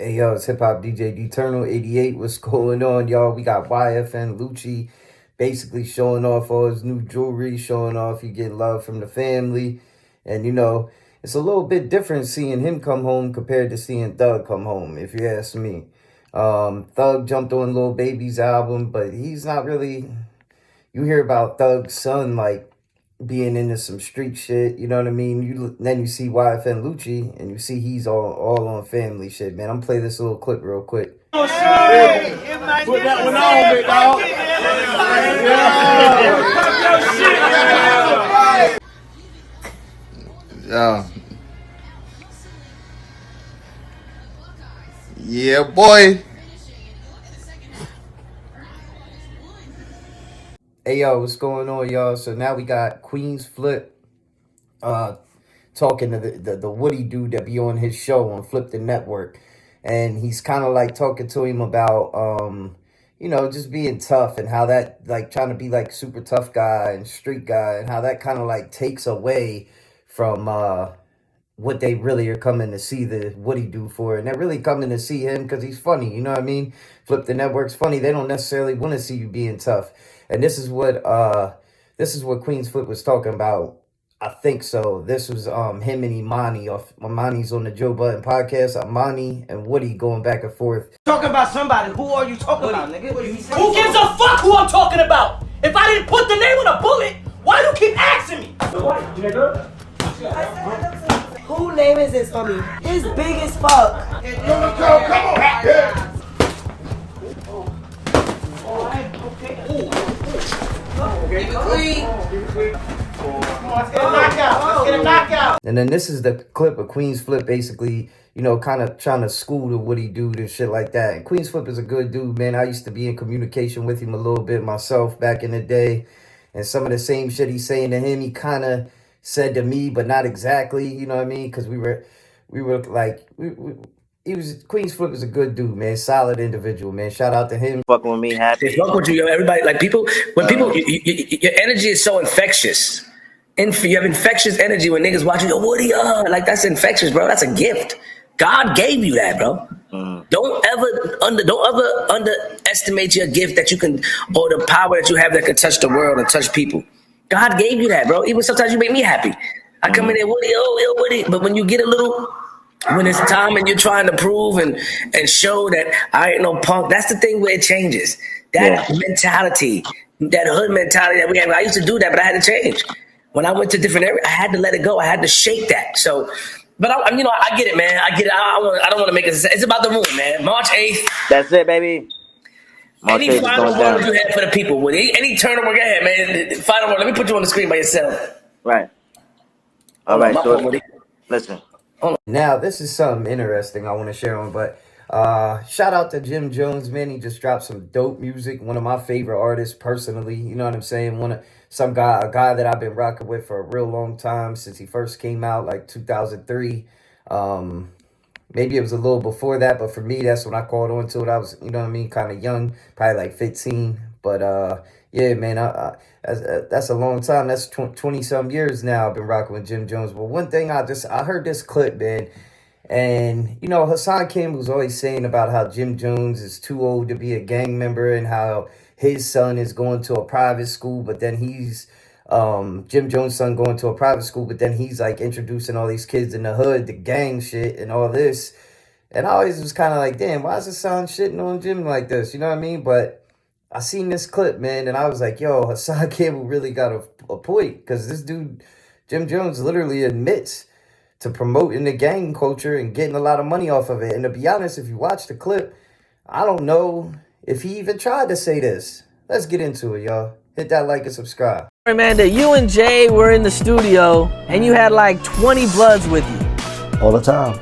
Hey yo, it's Hip Hop DJ Eternal 88. What's going on, y'all? We got YFN Lucci basically showing off all his new jewelry, showing off he getting love from the family. And you know, it's a little bit different seeing him come home compared to seeing Thug come home, if you ask me. Thug jumped on Lil Baby's album, but he's not really. You hear about Thug's son like being into some street shit, you know what I mean? Then you see YFN Lucci, and you see he's all on family shit, man. I'm gonna play this little clip real quick. Put that one on, big dog. Yeah, boy. Hey yo, what's going on, y'all? So now we got Queenzflip talking to the Woody dude that be on his show on Flip the Network. And he's kind of like talking to him about you know, just being tough and how that, like, trying to be like super tough guy and street guy, and how that kind of like takes away from what they really are coming to see the Woody do for. And they're really coming to see him because he's funny, you know what I mean? Flip the Network's funny. They don't necessarily want to see you being tough. And this is what Queenzflip was talking about. I think so. This was him and Imani off Imani's on the Joe Budden podcast. Imani and Woody going back and forth. Talking about somebody. Who are you talking about, nigga? Who gives a fuck who I'm talking about? If I didn't put the name on a bullet, why do you keep asking me? Who name is this, homie? It's big as fuck. Come on. Yeah. Let's get a knockout. And then this is the clip of Queenzflip basically, you know, kind of trying to school the Woody dude and shit like that. And Queenzflip is a good dude, man. I used to be in communication with him a little bit myself back in the day. And some of the same shit he's saying to him, he kind of said to me, but not exactly, you know what I mean? Because we were like, Queenzflip is a good dude, man. Solid individual, man. Shout out to him. Fucking with me, happy. Fuck with you, yo. Everybody, like people, when people, your energy is so infectious. You have infectious energy when niggas watching, yo, Woody, like that's infectious, bro. That's a gift. God gave you that, bro. Don't ever underestimate your gift that you can, or the power that you have that can touch the world and touch people. God gave you that, bro. Even sometimes you make me happy. I come in there, Woody, yo, Woody. But when you get a little, when it's time and you're trying to prove and show that I ain't no punk, that's the thing where it changes. That mentality, that hood mentality that we have. I used to do that, but I had to change. When I went to different areas, I had to let it go. I had to shake that. So, but I you know, I get it, man. I get it. I don't want to make it. It's about the room, man. March 8th. That's it, baby. March Any final word you had for the people? Any tournament, go ahead, man. Final word. Let me put you on the screen by yourself. Right. All right. So, listen. Now, this is something interesting I want to share on, but shout out to JimJones, man. He just dropped some dope music. One of my favorite artists personally, you know what I'm saying? A guy that I've been rocking with for a real long time since he first came out, like 2003. Maybe it was a little before that, but for me, that's when I caught on to it. I was, you know what I mean, kind of young, probably like 15. But yeah, man, that's a long time. That's 20-some years now I've been rocking with JimJones. But one thing I heard this clip, man, and, you know, Hassan Kim was always saying about how JimJones is too old to be a gang member and how his son is going to a private school, but then he's, JimJones' son going to a private school, but then he's like introducing all these kids in the hood to gang shit and all this. And I always was kind of like, damn, why is Hassan shitting on Jim like this? You know what I mean? But I seen this clip, man, and I was like, yo, Hassan Campbell really got a point, because this dude, JimJones, literally admits to promoting the gang culture and getting a lot of money off of it. And to be honest, if you watch the clip, I don't know if he even tried to say this. Let's get into it, y'all. Hit that like and subscribe. Amanda, you and Jay were in the studio, and you had like 20 Bloods with you. All the time.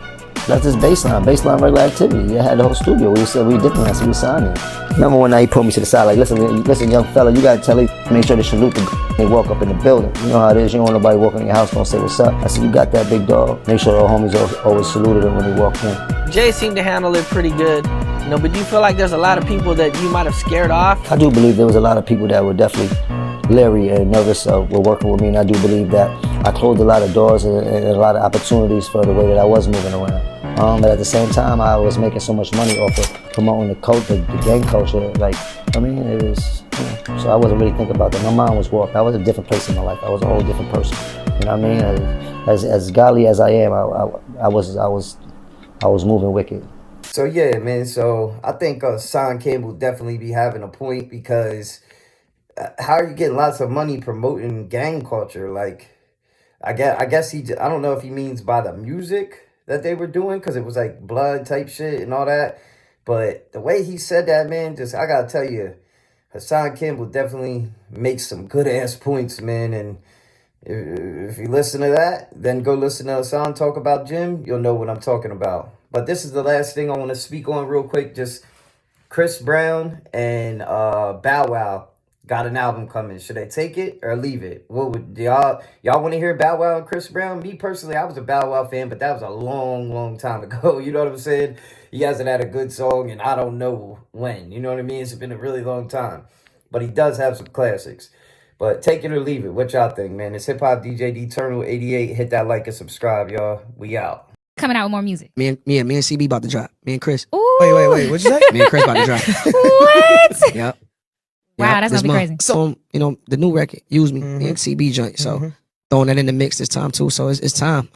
That's just baseline regular activity. You had the whole studio. We said we different, that's what we signed in. Remember one night he pulled me to the side, like, listen, young fella, you gotta tell him, make sure to salute the they walk up in the building. You know how it is, you don't want nobody walking in your house, don't say what's up. I said, you got that, big dog. Make sure the homies always saluted him when he walked in. Jay seemed to handle it pretty good, you know, but do you feel like there's a lot of people that you might have scared off? I do believe there was a lot of people that were definitely leery and nervous were working with me, and I do believe that I closed a lot of doors and a lot of opportunities for the way that I was moving around. But at the same time, I was making so much money off of promoting the gang culture. Like, I mean, it was, so I wasn't really thinking about that. My mind was warped. I was a different place in my life. I was a whole different person. You know what I mean? As godly as I am, I was moving wicked. So yeah, man. So I think Son Campbell definitely be having a point, because how are you getting lots of money promoting gang culture? Like, I guess I don't know if he means by the music that they were doing, because it was like blood type shit and all that. But the way he said that, man, I gotta tell you, Hassan Campbell definitely makes some good ass points, man. And if you listen to that, then go listen to Hassan talk about Jim. You'll know what I'm talking about. But this is the last thing I want to speak on real quick. Just Chris Brown and BowWow got an album coming. Should they take it or leave it? What would y'all want to hear BowWow and Chris Brown? Me personally, I was a BowWow fan, but that was a long time ago. You know what I'm saying? He hasn't had a good song, and I don't know when. You know what I mean? It's been a really long time. But he does have some classics. But take it or leave it. What y'all think, man? It's Hip Hop DJ Eternal 88. Hit that like and subscribe, y'all. We out. Coming out with more music. Me and CB about to drop. Me and Chris. Ooh. Wait. What'd you say? Me and Chris about to drop. What? Yep. Wow, that's gonna be crazy. So, the new record, Use Me, me and CB joint. So, throwing that in the mix this time too. So, it's time.